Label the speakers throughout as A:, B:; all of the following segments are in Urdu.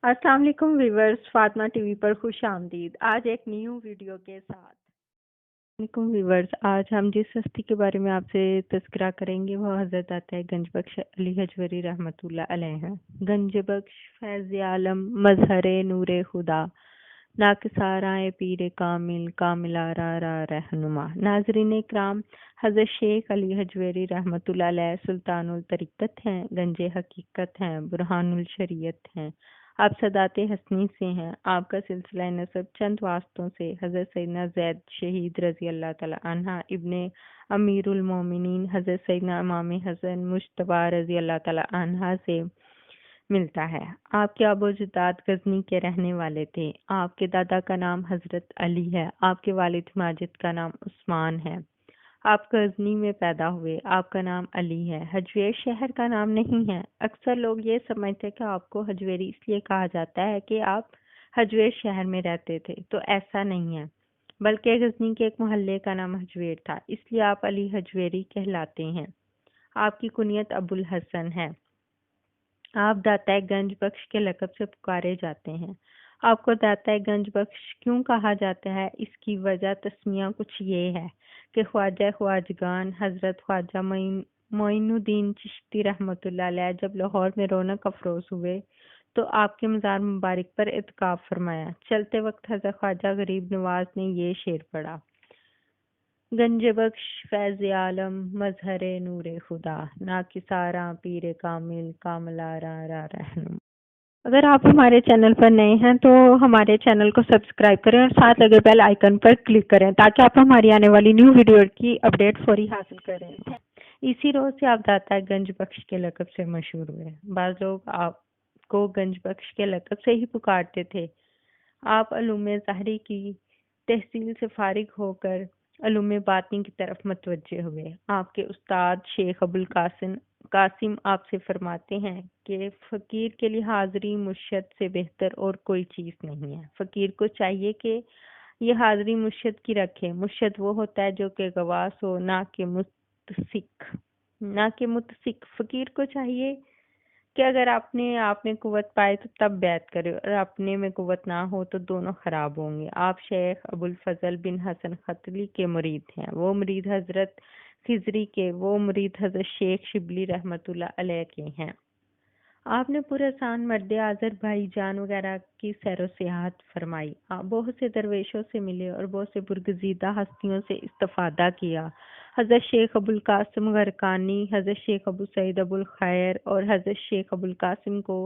A: السلام علیکم ویورز، فاطمہ ٹی وی پر خوش آمدید۔ آج ایک نیو ویڈیو کے ساتھ علیکم ویورز، آج ہم جس ہستی کے بارے میں آپ سے تذکرہ کریں گے وہ حضرت آتا ہے گنج بخش علی حجویری رحمۃ اللہ علیہ ہیں۔ گنج بخش فیض عالم مظہر نور خدا، ناکسارائے پیر کامل کاملہ را رہنما۔ ناظرین اکرام، حضرت شیخ علی حجویری رحمۃ اللہ علیہ سلطان الطریقت ہیں، گنج حقیقت ہیں، برہان الشریعت ہیں، آپ صدات حسنی سے ہیں۔ آپ کا سلسلہ نسب چند واسطوں سے حضرت سیدنا زید شہید رضی اللہ تعالی عنہ ابن امیر المومنین حضرت سیدنا امام حسن مجتبی رضی اللہ تعالی عنہ سے ملتا ہے۔ آپ کے ابو جداد غزنی کے رہنے والے تھے۔ آپ کے دادا کا نام حضرت علی ہے۔ آپ کے والد ماجد کا نام عثمان ہے۔ آپ غزنی میں پیدا ہوئے۔ آپ کا نام علی ہے۔ حجویر شہر کا نام نہیں ہے۔ اکثر لوگ یہ سمجھتے کہ آپ کو حجویری اس لیے کہا جاتا ہے کہ آپ حجویر شہر میں رہتے تھے، تو ایسا نہیں ہے، بلکہ غزنی کے ایک محلے کا نام حجویر تھا، اس لیے آپ علی حجویری کہلاتے ہیں۔ آپ کی کنیت ابو الحسن ہے۔ آپ داتا گنج بخش کے لقب سے پکارے جاتے ہیں۔ آپ کو داتا گنج بخش کیوں کہا جاتا ہے؟ اس کی وجہ تسمیہ کچھ یہ ہے کہ خواجہ خواجگان حضرت خواجہ معین الدین چشتی رحمۃ اللہ علیہ جب لاہور میں رونق افروز ہوئے تو آپ کے مزار مبارک پر اعتکاف فرمایا۔ چلتے وقت حضرت خواجہ غریب نواز نے یہ شعر پڑھا: گنج بخش فیض عالم مظہر نور خدا، ناکساراں پیر کامل کاملہ را رہنما۔ اگر آپ ہمارے چینل پر نئے ہیں تو ہمارے چینل کو سبسکرائب کریں اور ساتھ لگے بیل آئیکن پر کلک کریں تاکہ آپ ہماری آنے والی نیو ویڈیو کی اپڈیٹ فوری حاصل کریں۔ اسی روز سے آپ داتا گنج بخش کے لقب سے مشہور ہوئے۔ بعض لوگ آپ کو گنج بخش کے لقب سے ہی پکارتے تھے۔ آپ علوم ظاہری کی تحصیل سے فارغ ہو کر علوم باطنی کی طرف متوجہ ہوئے۔ آپ کے استاد شیخ ابو القاسم آپ سے فرماتے ہیں کہ فقیر کے لیے حاضری مرشد سے بہتر اور کوئی چیز نہیں ہے۔ فقیر کو چاہیے کہ یہ حاضری مرشد کی رکھے۔ مرشد وہ ہوتا ہے جو کہ گواس ہو، نہ کہ متسک۔ فقیر کو چاہیے کہ اگر اپنے آپ میں قوت پائے تو تب بیعت کرے، اور اپنے میں قوت نہ ہو تو دونوں خراب ہوں گے۔ آپ شیخ ابو الفضل بن حسن ختلی کے مرید ہیں، وہ مرید حضرت خضری کے، وہ مرید حضرت شیخ شبلی رحمۃ اللہ علیہ کے ہیں۔ آپ نے پورے آسان مرد آذر بھائی جان وغیرہ کی سیر و سیاحت فرمائی۔ آپ بہت سے درویشوں سے ملے اور بہت سے برگزیدہ ہستیوں سے استفادہ کیا۔ حضرت شیخ ابو القاسم غرقانی، حضرت شیخ ابو سعید ابو الخیر اور حضرت شیخ ابو القاسم کو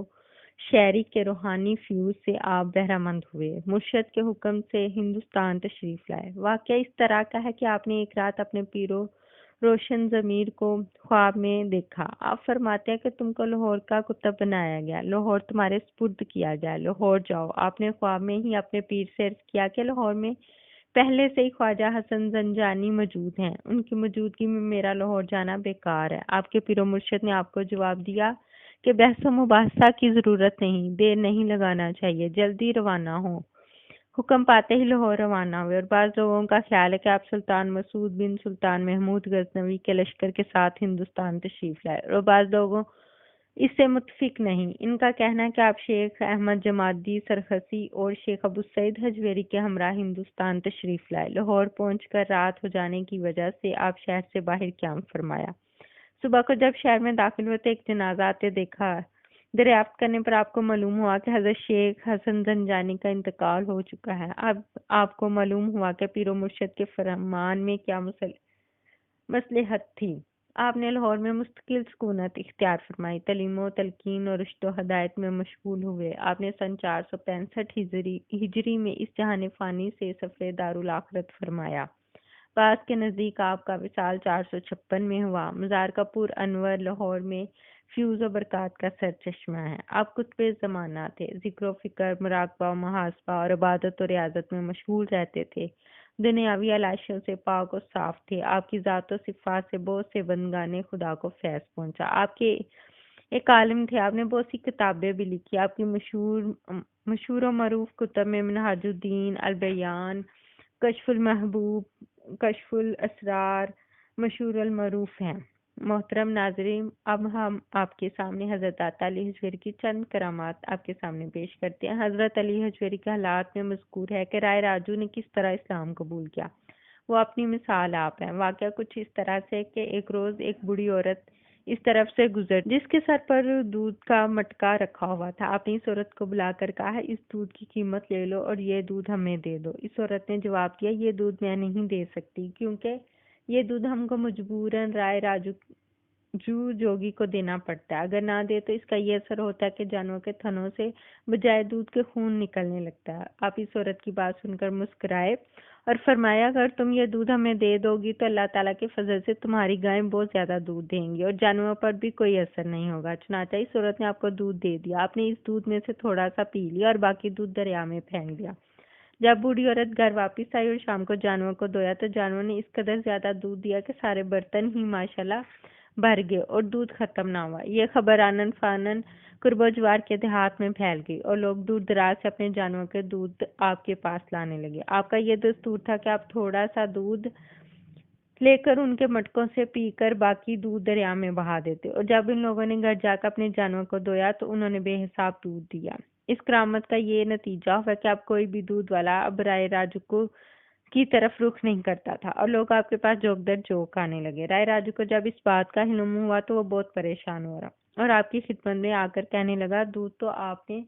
A: شہری کے روحانی فیوز سے آپ بہرہ مند ہوئے۔ مرشد کے حکم سے ہندوستان تشریف لائے۔ واقعہ اس طرح کا ہے کہ آپ نے ایک رات اپنے پیرو روشن ضمیر کو خواب میں دیکھا۔ آپ فرماتے ہیں کہ تم کو لاہور کا کتب بنایا گیا، لاہور تمہارے سپرد کیا گیا، لاہور جاؤ۔ آپ نے خواب میں ہی اپنے پیر سے عرض کیا کہ لاہور میں پہلے سے ہی خواجہ حسن زنجانی موجود ہیں، ان کی موجودگی میں میرا لاہور جانا بیکار ہے۔ آپ کے پیر و مرشد نے آپ کو جواب دیا کہ بحث و مباحثہ کی ضرورت نہیں، دیر نہیں لگانا چاہیے، جلدی روانہ ہو۔ حکم پاتے ہی لاہور روانہ ہوئے، اور بعض لوگوں کا خیال ہے کہ آپ سلطان مسعود بن سلطان محمود غزنوی کے لشکر کے ساتھ ہندوستان تشریف لائے، اور بعض لوگوں اس سے متفق نہیں۔ ان کا کہنا ہے کہ آپ شیخ احمد جمادی سرخسی اور شیخ ابو سعید حجویری کے ہمراہ ہندوستان تشریف لائے۔ لاہور پہنچ کر رات ہو جانے کی وجہ سے آپ شہر سے باہر قیام فرمایا۔ صبح کو جب شہر میں داخل ہوتے ایک جنازہ آتے دیکھا۔ دریافت کرنے پر آپ کو معلوم ہوا کہ حضرت شیخ حسن زنجانی کا انتقال ہو چکا ہے۔ اب آپ کو معلوم ہوا کہ پیر و مرشد کے فرمان میں کیا مصلحت تھی۔ آپ نے لاہور میں مستقل سکونت اختیار فرمائی، تعلیم و تلقین اور رشد و ہدایت میں مشغول ہوئے۔ آپ نے سن 465 ہجری میں اس جہان فانی سے سفر دارالآخرت فرمایا۔ بعض کے نزدیک آپ کا وصال 456 میں ہوا۔ مزار کا پور انور لاہور میں فیوز و برکات کا سرچشمہ ہے۔ آپ قطب زمانہ تھے، ذکر و فکر، مراقبہ و محاسبہ اور عبادت و ریاضت میں مشغول رہتے تھے۔ دنیاوی علائشوں سے پاک و صاف تھے۔ آپ کی ذات و صفات سے بہت سے بندگان خدا کو فیض پہنچا۔ آپ کے ایک عالم تھے، آپ نے بہت سی کتابیں بھی لکھی۔ آپ کی مشہور و معروف کتب میں منہاج الدین، البیان، کشف المحبوب، کشف الاسرار مشہور المعروف ہیں۔ محترم ناظرین، اب ہم آپ کے سامنے حضرت عطا علی حجویری کی چند کرامات آپ کے سامنے پیش کرتے ہیں۔ حضرت علی حجویری کے حالات میں مذکور ہے کہ رائے راجو نے کس طرح اسلام قبول کیا۔ وہ اپنی مثال آپ ہیں۔ واقعہ کچھ اس طرح سے کہ ایک روز ایک بوڑھی عورت اس طرف سے گزر جس کے سر پر دودھ کا مٹکا رکھا ہوا تھا۔ آپ نے اس عورت کو بلا کر کہا، اس دودھ کی قیمت لے لو اور یہ دودھ ہمیں دے دو۔ اس عورت نے جواب دیا، یہ دودھ میں نہیں دے سکتی، کیونکہ یہ دودھ ہم کو مجبوراً رائے راجو جوگی کو دینا پڑتا ہے۔ اگر نہ دے تو اس کا یہ اثر ہوتا ہے کہ جانوروں کے تھنوں سے بجائے دودھ کے خون نکلنے لگتا ہے۔ آپ اس عورت کی بات سن کر مسکرائے اور فرمایا، اگر تم یہ دودھ ہمیں دے دو گی تو اللہ تعالیٰ کے فضل سے تمہاری گائیں بہت زیادہ دودھ دیں گی اور جانوروں پر بھی کوئی اثر نہیں ہوگا۔ چنانچہ اس عورت نے آپ کو دودھ دے دیا۔ آپ نے اس دودھ میں سے تھوڑا سا پی لیا اور باقی دودھ دریا میں پھینک دیا۔ جب بوڑھی عورت گھر واپس آئی اور شام کو جانوروں کو دھویا تو جانوروں نے اس قدر زیادہ دودھ دیا کہ سارے برتن ہی ماشاءاللہ بھر گئے اور دودھ ختم نہ ہوا۔ یہ خبر آنن فانن قرب و جوار کے دیہات میں پھیل گئی اور لوگ دور دراز سے اپنے جانوروں کے دودھ آپ کے پاس لانے لگے۔ آپ کا یہ دستور تھا کہ آپ تھوڑا سا دودھ لے کر ان کے مٹکوں سے پی کر باقی دودھ دریا میں بہا دیتے، اور جب ان لوگوں نے گھر جا کر اپنے جانوروں کو دھویا تو انہوں نے بے حساب دودھ دیا۔ اس کرامت کا یہ نتیجہ ہوا کہ اب کوئی بھی دودھ والا اب رائے راجو کی طرف رخ نہیں کرتا تھا اور لوگ آپ کے پاس جوک در جوک آنے لگے۔ رائے راجو کو جب اس بات کا علم ہوا تو وہ بہت پریشان ہو رہا اور آپ کی خدمت میں آ کر کہنے لگا، دودھ تو آپ نے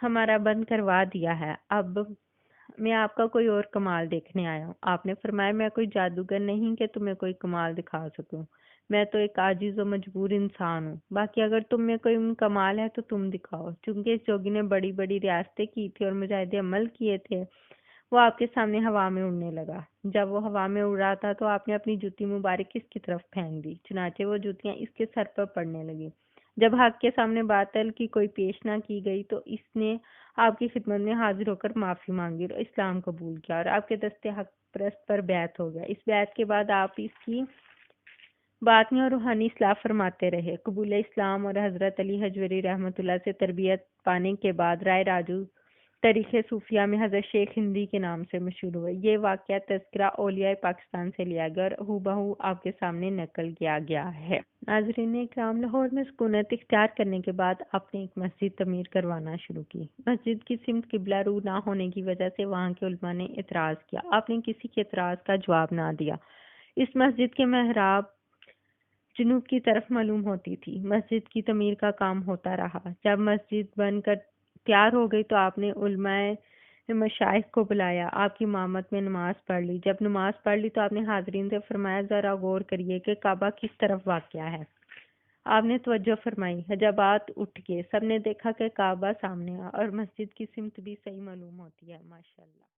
A: ہمارا بند کروا دیا ہے، اب میں آپ کا کوئی اور کمال دیکھنے آیا ہوں۔ آپ نے فرمایا، میں کوئی جادوگر نہیں کہ تمہیں کوئی کمال دکھا سکوں، میں تو ایک عاجز و مجبور انسان ہوں۔ باقی اگر تم میں کوئی کمال ہے تو تم دکھاؤ۔ چونکہ اس جوگی نے بڑی بڑی ریاستیں کی تھی اور مجاہدے عمل کیے تھے، وہ آپ کے سامنے ہوا میں اڑنے لگا۔ جب وہ ہوا میں اڑ رہا تھا تو آپ نے اپنی جوتی مبارک اس کی طرف پھینک دی، چنانچہ وہ جوتیاں اس کے سر پر پڑنے لگیں۔ جب حق کے سامنے باطل کی کوئی پیش نہ کی گئی تو اس نے آپ کی خدمت میں حاضر ہو کر معافی مانگی اور اسلام قبول کیا اور آپ کے دستے حق پرست پر بیعت ہو گیا۔ اس بیعت کے بعد آپ اس کی باطنی اور روحانی اصلاح فرماتے رہے۔ قبول اسلام اور حضرت علی حجویری رحمۃ اللہ سے تربیت پانے کے بعد رائے راجو تاریخ صوفیہ میں حضرت شیخ ہندی کے نام سے مشہور ہوئے۔ یہ واقعہ تذکرہ اولیاء پاکستان سے لیا گیا اور ہو بہو آپ کے سامنے نقل کیا گیا ہے۔ ناظرین اکرام، لاہور میں سکونت اختیار کرنے کے بعد آپ نے ایک مسجد تعمیر کروانا شروع کی۔ مسجد کی سمت قبلہ رو نہ ہونے کی وجہ سے وہاں کے علماء نے اعتراض کیا۔ آپ نے کسی کے اعتراض کا جواب نہ دیا۔ اس مسجد کے محراب جنوب کی طرف معلوم ہوتی تھی۔ مسجد کی تعمیر کا کام ہوتا رہا۔ جب مسجد بن کر تیار ہو گئی تو آپ نے علماء مشائخ کو بلایا، آپ کی امامت میں نماز پڑھ لی۔ جب نماز پڑھ لی تو آپ نے حاضرین سے فرمایا، ذرا غور کریے کہ کعبہ کس طرف واقع ہے۔ آپ نے توجہ فرمائی، حجابات اٹھ گئے، سب نے دیکھا کہ کعبہ سامنے ہے اور مسجد کی سمت بھی صحیح معلوم ہوتی ہے۔ ماشاءاللہ۔